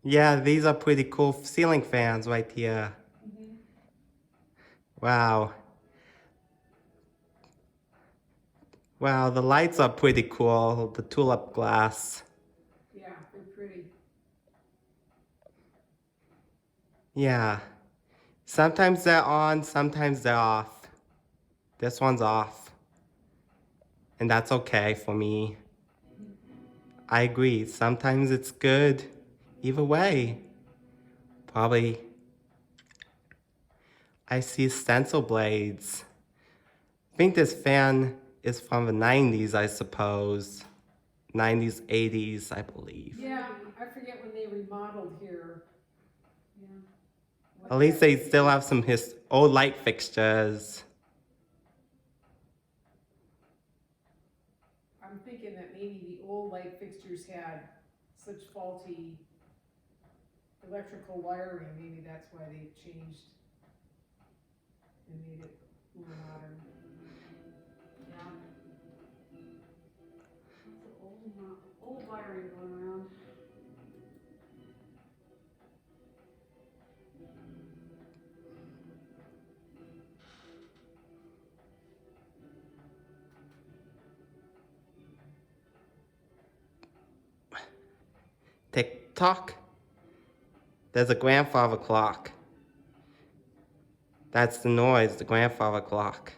Yeah, these are pretty cool ceiling fans right here. Mhm. Wow. Wow, the lights are pretty cool. The tulip glass. Yeah, they're pretty. Yeah. Sometimes they're on, sometimes they're off. This one's off. And that's okay for me. I agree. Sometimes it's good. Either way. Probably. I see stencil blades. I think this fan is from the 90s, I suppose. 90s, 80s, I believe. Yeah, I forget when they remodeled here. Yeah. What At least that- they still have some old light fixtures. I'm thinking that maybe the old light fixtures had such faulty electrical wiring, maybe that's why they changed and made it more modern. Yeah. Lots of old wiring going around. Tick tock. There's a grandfather clock. That's the noise, the grandfather clock.